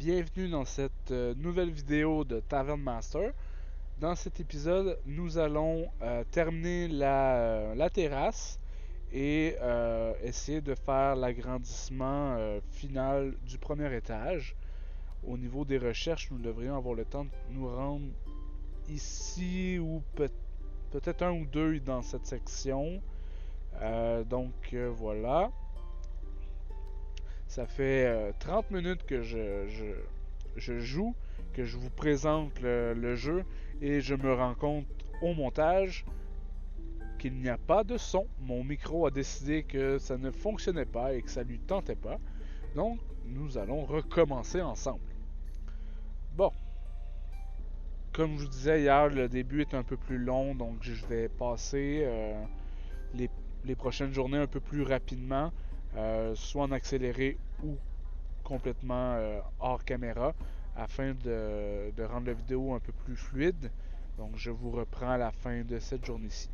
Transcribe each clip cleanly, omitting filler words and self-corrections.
Bienvenue dans cette nouvelle vidéo de Tavern Master. Dans cet épisode, nous allons terminer la terrasse et essayer de faire l'agrandissement final du premier étage. Au niveau des recherches, nous devrions avoir le temps de nous rendre ici ou peut-être un ou deux dans cette section. Voilà. Ça fait 30 minutes que je joue, que je vous présente le jeu et je me rends compte au montage qu'il n'y a pas de son. Mon micro a décidé que ça ne fonctionnait pas et que ça lui tentait pas. Donc, nous allons recommencer ensemble. Bon, comme je vous disais hier, le début est un peu plus long, donc je vais passer les, les prochaines journées un peu plus rapidement, soit en accéléré ou complètement hors caméra afin de rendre la vidéo un peu plus fluide. Donc je vous reprends à la fin de cette journée-ci.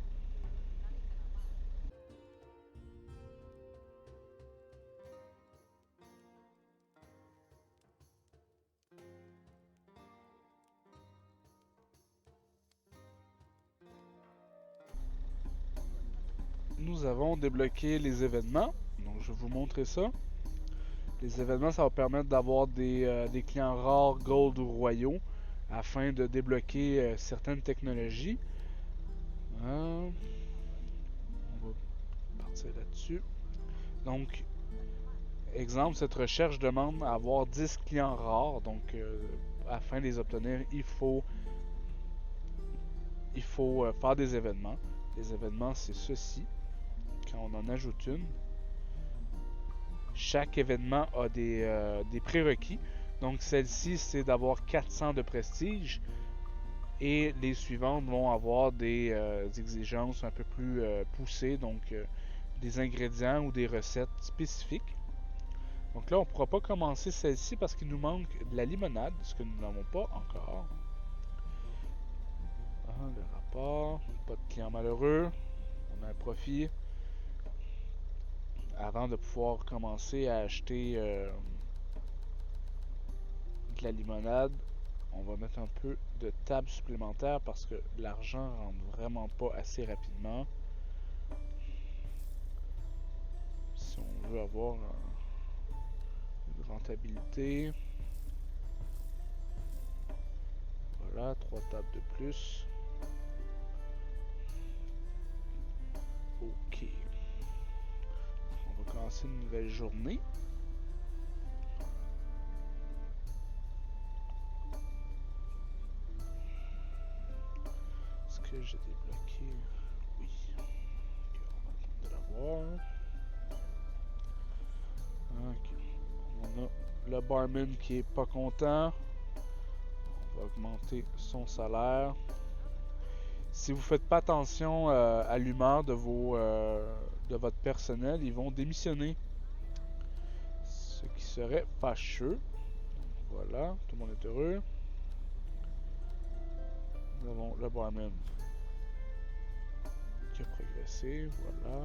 Nous avons débloqué les événements. Donc je vais vous montrer ça. Les événements, ça va permettre d'avoir des clients rares, gold ou royaux afin de débloquer certaines technologies. On va partir là-dessus. Donc, exemple, cette recherche demande à avoir 10 clients rares. Donc, afin de les obtenir, il faut faire des événements. Les événements, c'est ceci. Quand on en ajoute une, chaque événement a des prérequis. Donc, celle-ci, c'est d'avoir 400 de prestige. Et les suivantes vont avoir des exigences un peu plus poussées. Donc, des ingrédients ou des recettes spécifiques. Donc là, on ne pourra pas commencer celle-ci parce qu'il nous manque de la limonade, ce que nous n'avons pas encore. Le rapport, pas de client malheureux, on a un profit. Avant de pouvoir commencer à acheter de la limonade, on va mettre un peu de table supplémentaire parce que l'argent rentre vraiment pas assez rapidement. Si on veut avoir une rentabilité. Voilà, 3 tables de plus. Ok. On va commencer une nouvelle journée. Est-ce que j'ai débloqué? Oui. Ok, on va attendre de l'avoir. Ok. On a le barman qui est pas content. On va augmenter son salaire. Si vous faites pas attention à l'humeur de votre personnel, ils vont démissionner. Ce qui serait fâcheux. Voilà, tout le monde est heureux. Nous avons le barman qui a progressé. Voilà.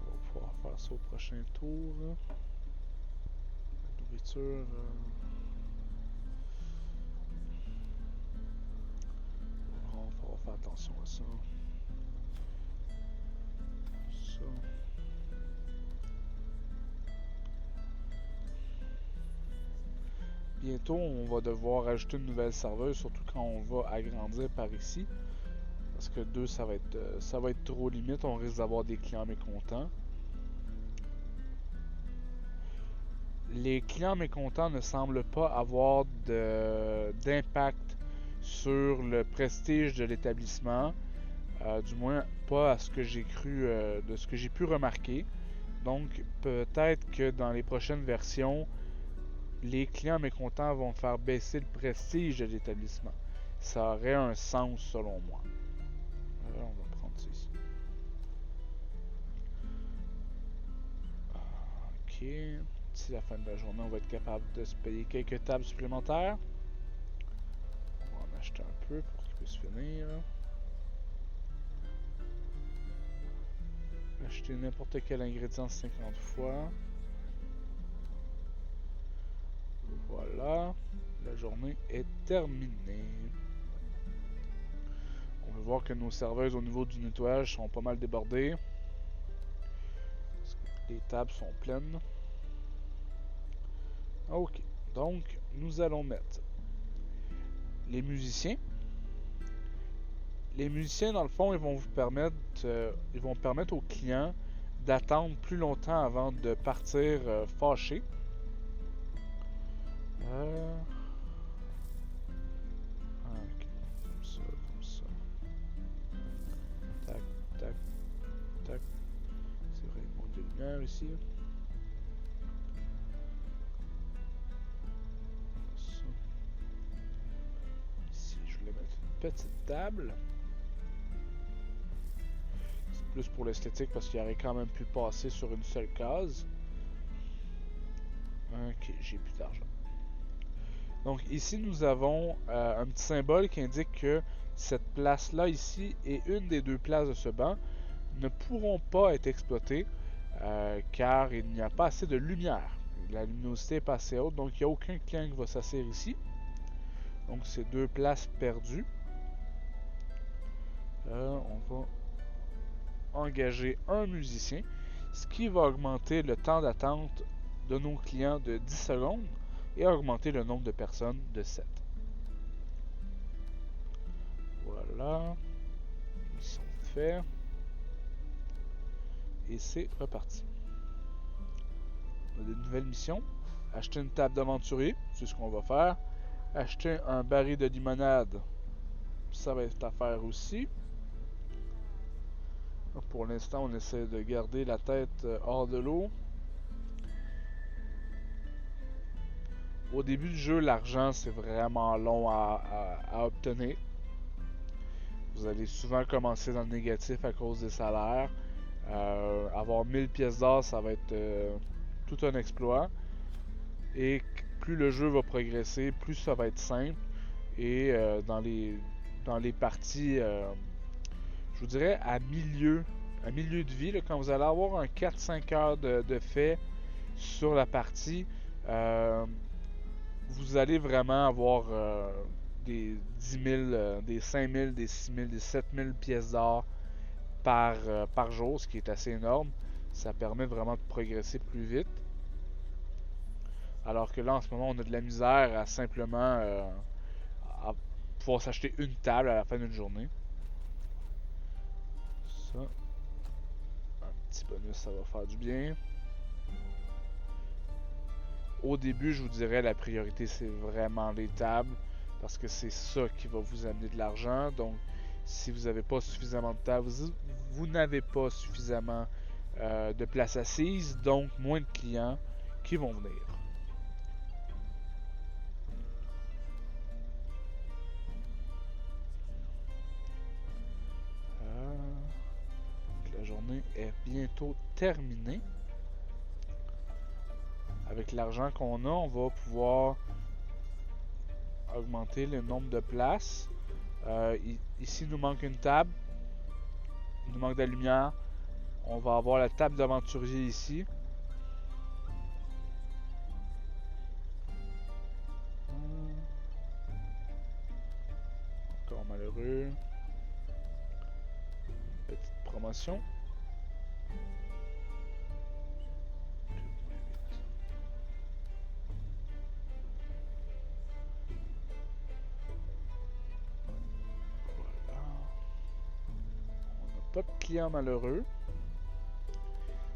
On va pouvoir faire ça au prochain tour. La nourriture. On va faire attention à ça. Ça. Bientôt, on va devoir ajouter une nouvelle serveuse, surtout quand on va agrandir par ici. Parce que 2, ça va être trop limite. On risque d'avoir des clients mécontents. Les clients mécontents ne semblent pas avoir d'impact sur le prestige de l'établissement. Du moins, pas à ce que j'ai cru, de ce que j'ai pu remarquer. Donc, peut-être que dans les prochaines versions, les clients mécontents vont faire baisser le prestige de l'établissement. Ça aurait un sens selon moi. On va prendre ça ici. Ok. D'ici la fin de la journée, on va être capable de se payer quelques tables supplémentaires. On va en acheter un peu pour qu'il puisse finir. Acheter n'importe quel ingrédient 50 fois. Voilà. La journée est terminée. On peut voir que nos serveuses au niveau du nettoyage sont pas mal débordées. Les tables sont pleines. Ok. Donc, nous allons mettre les musiciens. Les musiciens, dans le fond, ils vont permettre aux clients d'attendre plus longtemps avant de partir fâchés. Ok, comme ça. Tac, tac, tac. C'est vrai, il manque de lumière ici. Ça. Ici, je voulais mettre une petite table. C'est plus pour l'esthétique parce qu'il aurait quand même pu passer sur une seule case. Ok, j'ai plus d'argent. Donc ici nous avons un petit symbole qui indique que cette place-là ici et une des deux places de ce banc ne pourront pas être exploitées car il n'y a pas assez de lumière. La luminosité est pas assez haute, donc il n'y a aucun client qui va s'asseoir ici. Donc c'est deux places perdues. On va engager un musicien, ce qui va augmenter le temps d'attente de nos clients de 10 secondes et augmenter le nombre de personnes de 7. Voilà. Ils sont faits. Et c'est reparti. On a des nouvelles missions. Acheter une table d'aventurier, c'est ce qu'on va faire. Acheter un baril de limonade, ça va être à faire aussi. Pour l'instant, on essaie de garder la tête hors de l'eau. Au début du jeu, l'argent, c'est vraiment long à obtenir. Vous allez souvent commencer dans le négatif à cause des salaires. Avoir 1000 pièces d'or, ça va être tout un exploit. Et plus le jeu va progresser, plus ça va être simple. Et dans les parties, je vous dirais à milieu de vie, là, quand vous allez avoir un 4-5 heures de fait sur la partie, vous allez vraiment avoir des 10 000, des 5 000, des 6 000, des 7 000 pièces d'or par jour, ce qui est assez énorme. Ça permet vraiment de progresser plus vite. Alors que là, en ce moment, on a de la misère à simplement à pouvoir s'acheter une table à la fin d'une journée. Ça, un petit bonus, ça va faire du bien. Au début, je vous dirais, la priorité, c'est vraiment les tables, parce que c'est ça qui va vous amener de l'argent. Donc, si vous n'avez pas suffisamment de tables, vous n'avez pas suffisamment de place assise, donc moins de clients qui vont venir. La journée est bientôt terminée. Avec l'argent qu'on a, on va pouvoir augmenter le nombre de places. Ici, il nous manque une table. Il nous manque de la lumière. On va avoir la table d'aventurier ici. Encore malheureux. Petite promotion. Voilà. On n'a pas de client malheureux.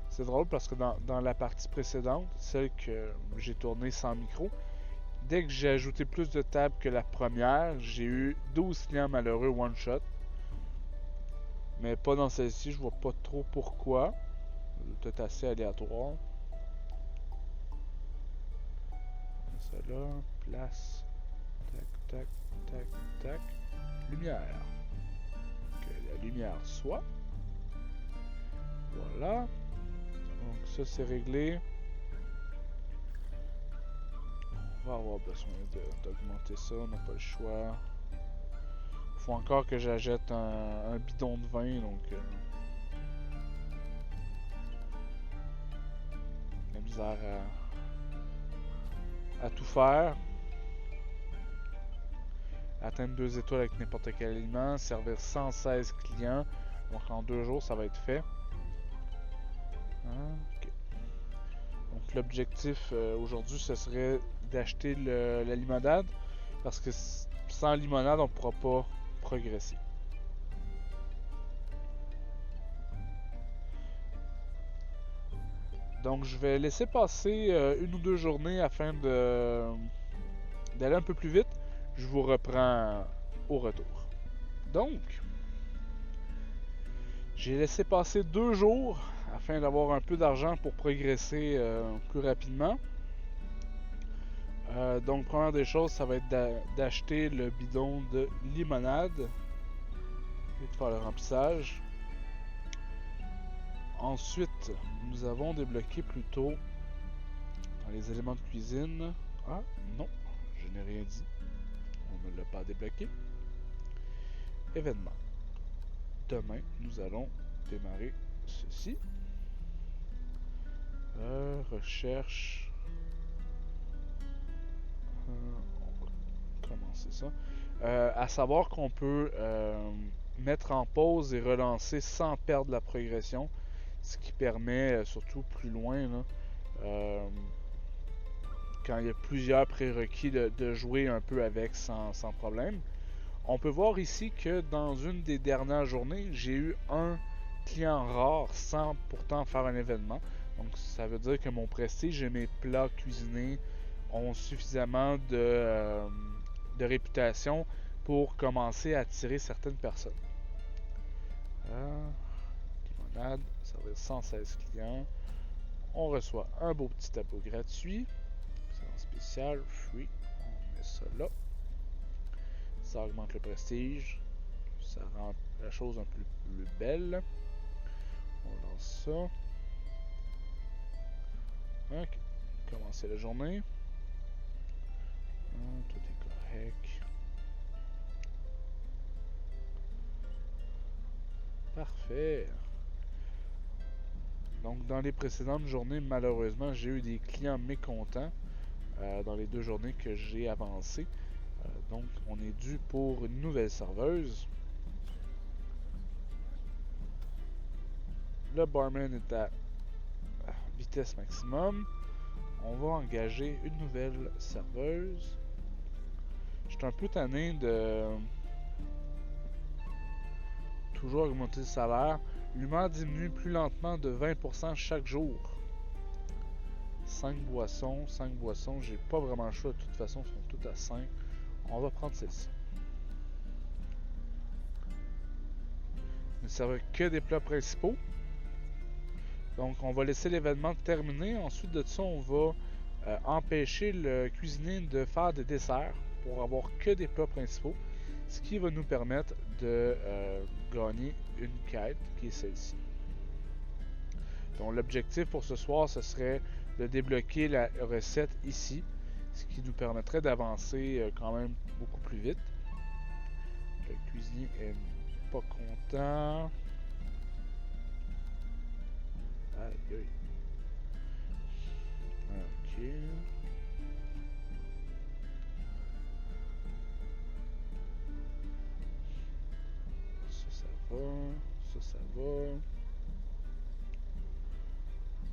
C'est drôle parce que dans la partie précédente, celle que j'ai tournée sans micro, dès que j'ai ajouté plus de tables que la première, j'ai eu 12 clients malheureux one shot. Mais pas dans celle-ci, je vois pas trop pourquoi. C'est peut-être assez aléatoire. Ça là, place. Tac, tac, tac, tac. Lumière. Que la lumière soit. Voilà. Donc ça c'est réglé. On va avoir besoin d'augmenter ça, on n'a pas le choix. Faut encore que j'achète un bidon de vin, donc misère à tout faire. Atteindre 2 étoiles avec n'importe quel aliment. Servir 116 clients. Donc en 2 jours, ça va être fait. Ok. Donc l'objectif aujourd'hui, ce serait d'acheter la limonade. Parce que sans limonade, on ne pourra pas progresser. Donc je vais laisser passer 1 ou 2 journées afin d'aller un peu plus vite. Je vous reprends au retour. Donc, j'ai laissé passer 2 jours afin d'avoir un peu d'argent pour progresser plus rapidement. Donc, première des choses, ça va être d'acheter le bidon de limonade et de faire le remplissage. Ensuite, nous avons débloqué plutôt dans les éléments de cuisine. Ah, non, je n'ai rien dit. On ne l'a pas débloqué. Événement. Demain, nous allons démarrer ceci. Recherche. On va commencer ça. À savoir qu'on peut mettre en pause et relancer sans perdre la progression. Ce qui permet, surtout plus loin, là, quand il y a plusieurs prérequis, de jouer un peu avec sans problème. On peut voir ici que dans une des dernières journées, j'ai eu un client rare sans pourtant faire un événement. Donc ça veut dire que mon prestige et mes plats cuisinés ont suffisamment de réputation pour commencer à attirer certaines personnes. Limonade, ça va être 116 clients. On reçoit un beau petit tableau gratuit. C'est en spécial, free. On met ça là. Ça augmente le prestige. Ça rend la chose un peu plus belle. On lance ça. Ok. Commencer la journée. Tout est correct. Parfait. Donc, dans les précédentes journées, malheureusement, j'ai eu des clients mécontents dans les 2 journées que j'ai avancées. Donc, on est dû pour une nouvelle serveuse. Le barman est à vitesse maximum. On va engager une nouvelle serveuse. Je suis un peu tanné de toujours augmenter le salaire. L'humain diminue plus lentement de 20% chaque jour. 5 boissons, j'ai pas vraiment le choix, de toute façon, elles sont toutes à 5. On va prendre celle-ci. Ne servent que des plats principaux. Donc on va laisser l'événement terminer. Ensuite de ça, on va empêcher le cuisinier de faire des desserts pour avoir que des plats principaux. Ce qui va nous permettre de gagner une quête qui est celle-ci. Donc l'objectif pour ce soir, ce serait de débloquer la recette ici, ce qui nous permettrait d'avancer quand même beaucoup plus vite. Le cuisinier est pas content. Aïe aïe. Ok. Ça va. Ça va.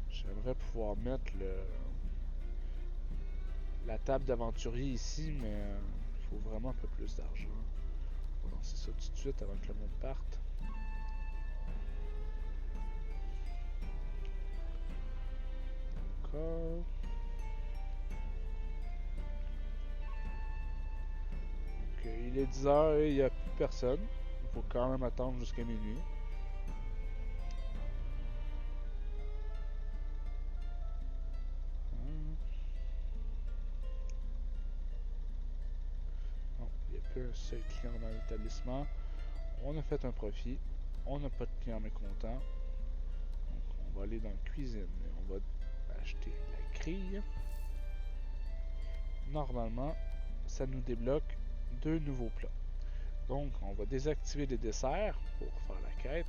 J'aimerais pouvoir mettre la table d'aventurier ici, mais il faut vraiment un peu plus d'argent. On va lancer ça tout de suite avant que le monde parte. D'accord. Donc, il est 10h et il n'y a plus personne. Il faut quand même attendre jusqu'à minuit. Non, il n'y a plus un seul client dans l'établissement. On a fait un profit. On n'a pas de clients mécontents. Donc, on va aller dans la cuisine et on va acheter la grille. Normalement, ça nous débloque 2 nouveaux plats. Donc, on va désactiver les desserts pour faire la quête.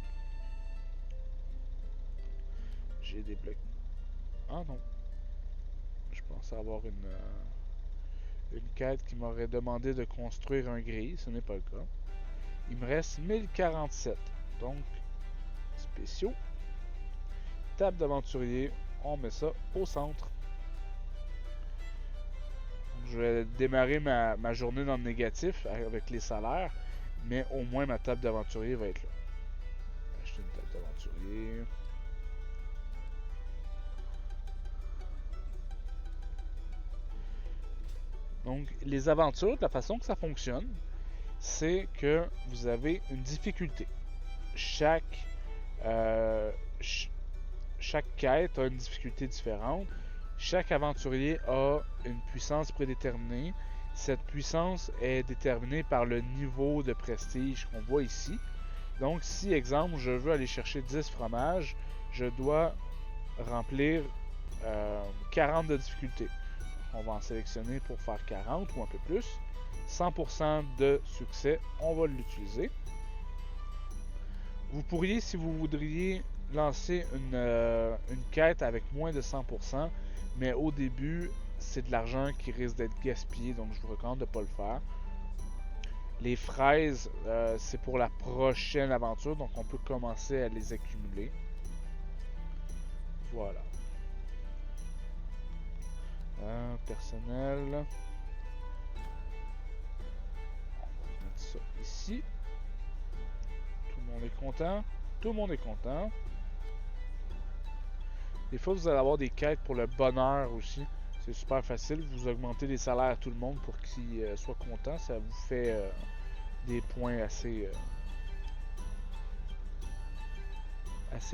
J'ai débloqué. Ah non. pensais avoir une quête qui m'aurait demandé de construire un grille. Ce n'est pas le cas. Il me reste 1047. Donc, spéciaux. Table d'aventurier. On met ça au centre. Donc, je vais démarrer ma journée dans le négatif avec les salaires. Mais au moins ma table d'aventurier va être là. Acheter une table d'aventurier. Donc, les aventures, de la façon que ça fonctionne, c'est que vous avez une difficulté. Chaque, euh, chaque quête a une difficulté différente. Chaque aventurier a une puissance prédéterminée. Cette puissance est déterminée par le niveau de prestige qu'on voit ici. Donc, si, exemple, je veux aller chercher 10 fromages, je dois remplir 40 de difficulté. On va en sélectionner pour faire 40 ou un peu plus. 100% de succès, on va l'utiliser. Vous pourriez, si vous voudriez, lancer une quête avec moins de 100%, mais au début, c'est de l'argent qui risque d'être gaspillé, donc je vous recommande de ne pas le faire. Les fraises, c'est pour la prochaine aventure, donc on peut commencer à les accumuler. Voilà. Personnel. On va mettre ça ici. Tout le monde est content. Tout le monde est content. Des fois, vous allez avoir des quêtes pour le bonheur aussi. C'est super facile. Vous augmentez les salaires à tout le monde pour qu'ils soient contents. Ça vous fait des points assez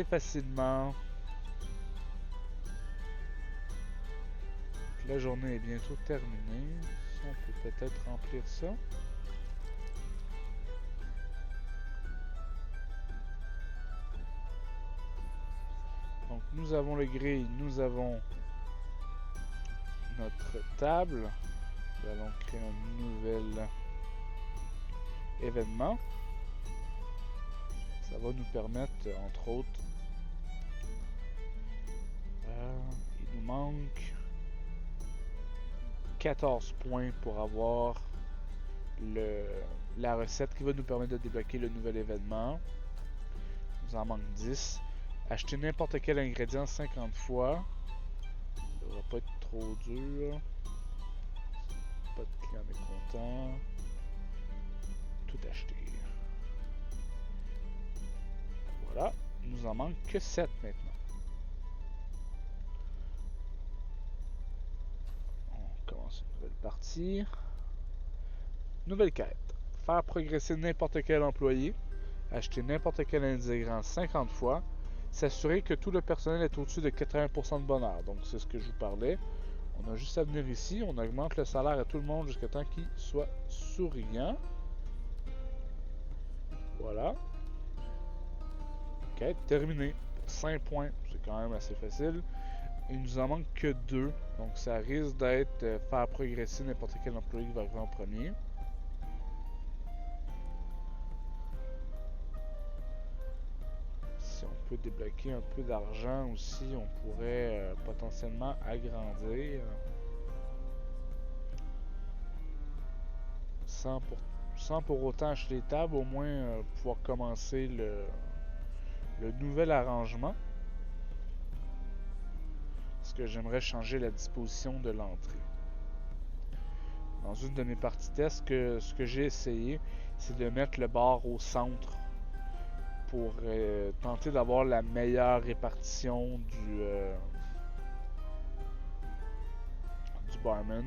facilement. La journée est bientôt terminée. Si on peut peut-être remplir ça. Donc nous avons le grille, nous avons notre table. Nous allons créer un nouvel événement. Ça va nous permettre, entre autres, il nous manque 14 points pour avoir la recette qui va nous permettre de débloquer le nouvel événement. Il nous en manque 10. Acheter n'importe quel ingrédient 50 fois. Ça devrait pas être trop dur. Pas de client mécontent. Tout acheter. Voilà. Il nous en manque que 7 maintenant. On commence une nouvelle partie. Nouvelle quête. Faire progresser n'importe quel employé. Acheter n'importe quel ingrédient 50 fois. S'assurer que tout le personnel est au-dessus de 80% de bonheur. Donc c'est ce que je vous parlais. On a juste à venir ici, on augmente le salaire à tout le monde jusqu'à temps qu'il soit souriant. Voilà. Quête terminée. 5 points, c'est quand même assez facile. Il nous en manque que 2, donc ça risque d'être faire progresser n'importe quel employé qui va arriver en premier. Si on peut débloquer un peu d'argent aussi, on pourrait potentiellement agrandir. Sans pour autant acheter les tables, au moins pouvoir commencer le nouvel arrangement. Parce que j'aimerais changer la disposition de l'entrée. Dans une de mes parties test, ce que j'ai essayé, c'est de mettre le bar au centre pour tenter d'avoir la meilleure répartition du barman.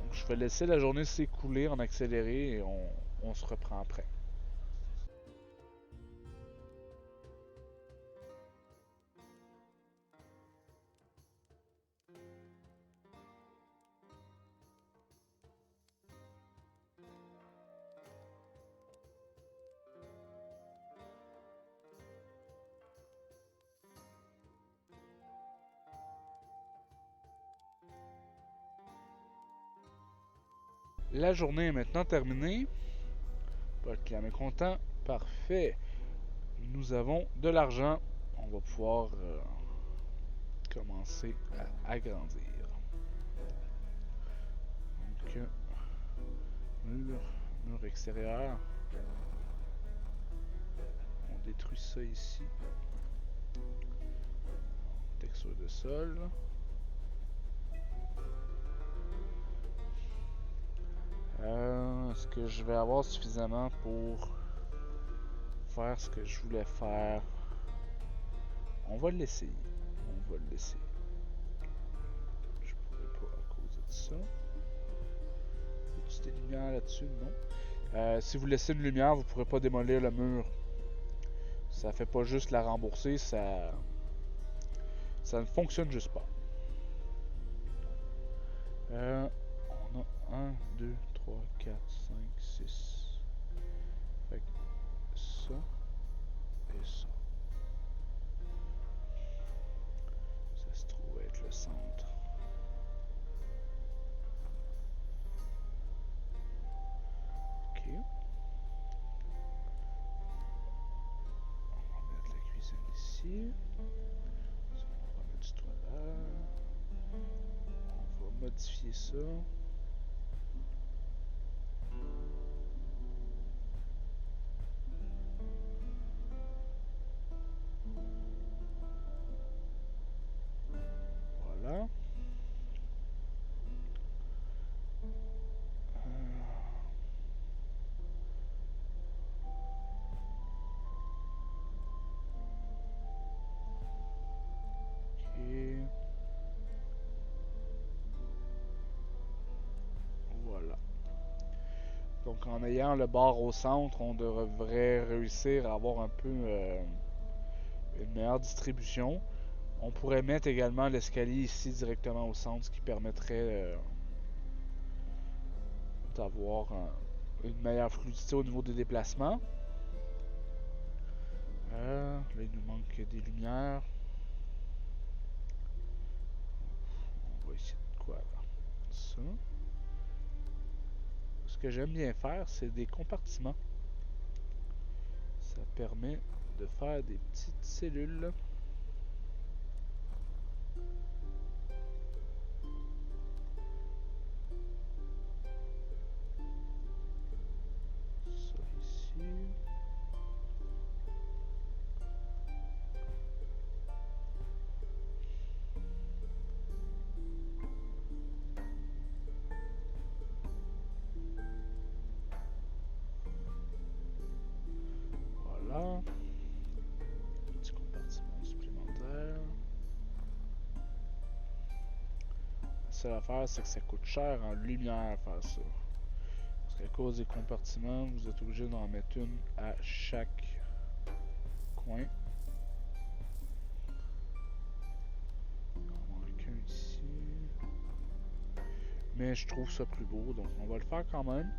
Donc je vais laisser la journée s'écouler en accéléré et on se reprend après. La journée est maintenant terminée. Votre client est content. Parfait. Nous avons de l'argent. On va pouvoir commencer à agrandir. Donc, mur extérieur. On détruit ça ici. Texture de sol. Est-ce que je vais avoir suffisamment pour faire ce que je voulais faire? On va l'essayer. On va l'essayer. Je pourrais pas à cause de ça. Y a des lumières là-dessus? Non. Si vous laissez une lumière, vous pourrez pas démolir le mur. Ça fait pas juste la rembourser, ça ne fonctionne juste pas. On a 1, 2, 3, 4, 5, 6. Fait que ça et ça. Ça se trouve être le centre. Ok. On va mettre la cuisine ici. Ça, on va mettre du toit là. On va modifier ça. Voilà. Voilà. Donc en ayant le bar au centre, on devrait réussir à avoir un peu une meilleure distribution. On pourrait mettre également l'escalier ici directement au centre, ce qui permettrait d'avoir une meilleure fluidité au niveau des déplacements. Là, il nous manque des lumières. On va essayer de quoi là? Ça. Ce que j'aime bien faire, c'est des compartiments. Ça permet de faire des petites cellules. Ça ici. Voilà. Petit compartiment supplémentaire. La seule affaire, c'est que ça coûte cher en lumière faire ça. Parce qu'à cause des compartiments, vous êtes obligé d'en mettre une à chaque coin. Il en manque un ici. Mais je trouve ça plus beau, donc on va le faire quand même.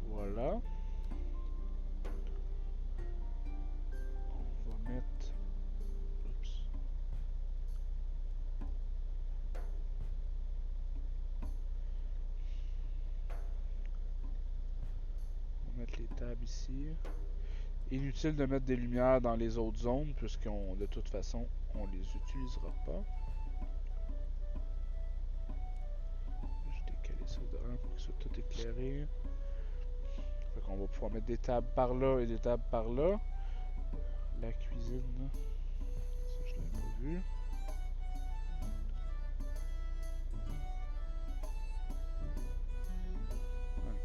Voilà. On va mettre... Oups. On va mettre les tables ici. Inutile de mettre des lumières dans les autres zones, puisqu'on de toute façon, on les utilisera pas. Je décaler ça de 1 pour qu'il soit tout éclairé. Fait qu'on va pouvoir mettre des tables par là et des tables par là. La cuisine, ça je l'avais pas vu.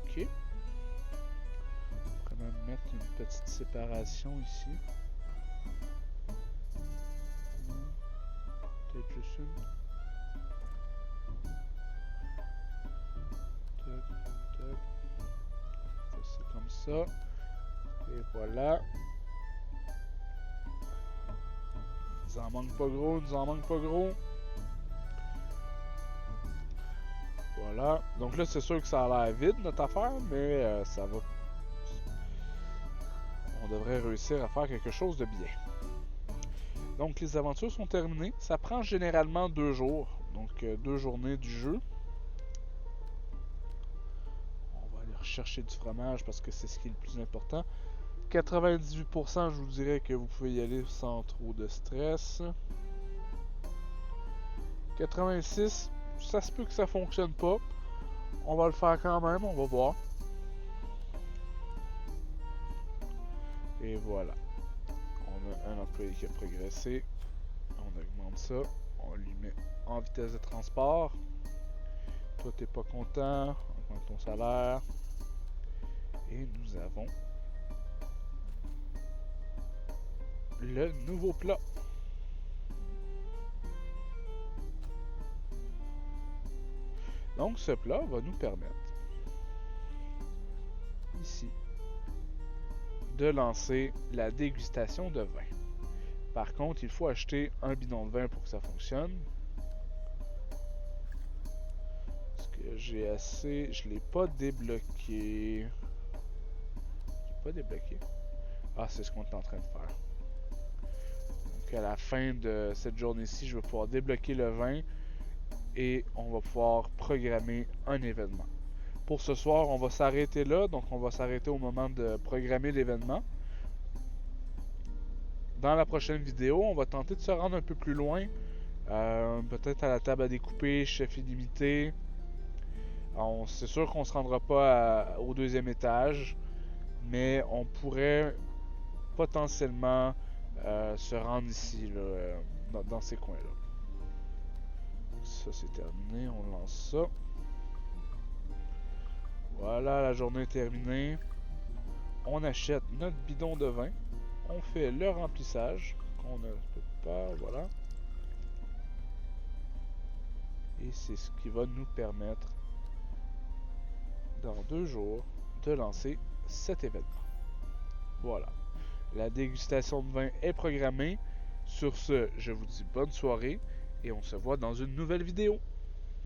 Ok. On pourrait même mettre une petite séparation ici. Peut-être juste une. Tac, tac. On fait ça comme ça. Et voilà. Nous en manque pas gros, nous en manque pas gros. Voilà. Donc là, c'est sûr que ça a l'air vide, notre affaire, mais ça va. On devrait réussir à faire quelque chose de bien. Donc les aventures sont terminées. Ça prend généralement 2 jours. Donc 2 journées du jeu. On va aller chercher du fromage parce que c'est ce qui est le plus important. 98%, je vous dirais que vous pouvez y aller sans trop de stress. 86, ça se peut que ça fonctionne pas. On va le faire quand même, on va voir. Et voilà. On a un employé qui a progressé. On augmente ça. On lui met en vitesse de transport. Toi, t'es pas content. On augmente ton salaire. Et nous avons le nouveau plat. Donc, ce plat va nous permettre, ici, de lancer la dégustation de vin. Par contre, il faut acheter un bidon de vin pour que ça fonctionne. Est-ce que j'ai assez? Je l'ai pas débloqué. Je l'ai pas débloqué. Ah, c'est ce qu'on est en train de faire. Donc, à la fin de cette journée-ci, je vais pouvoir débloquer le vin et on va pouvoir programmer un événement. Pour ce soir, on va s'arrêter là. Donc, on va s'arrêter au moment de programmer l'événement. Dans la prochaine vidéo, on va tenter de se rendre un peu plus loin. Peut-être à la table à découper, chef illimité. C'est sûr qu'on ne se rendra pas au deuxième étage, mais on pourrait potentiellement se rendre ici, là, dans ces coins-là. Ça, c'est terminé. On lance ça. Voilà, la journée est terminée. On achète notre bidon de vin. On fait le remplissage. On ne peut pas, voilà. Et c'est ce qui va nous permettre, dans 2 jours, de lancer cet événement. Voilà. La dégustation de vin est programmée. Sur ce, je vous dis bonne soirée et on se voit dans une nouvelle vidéo.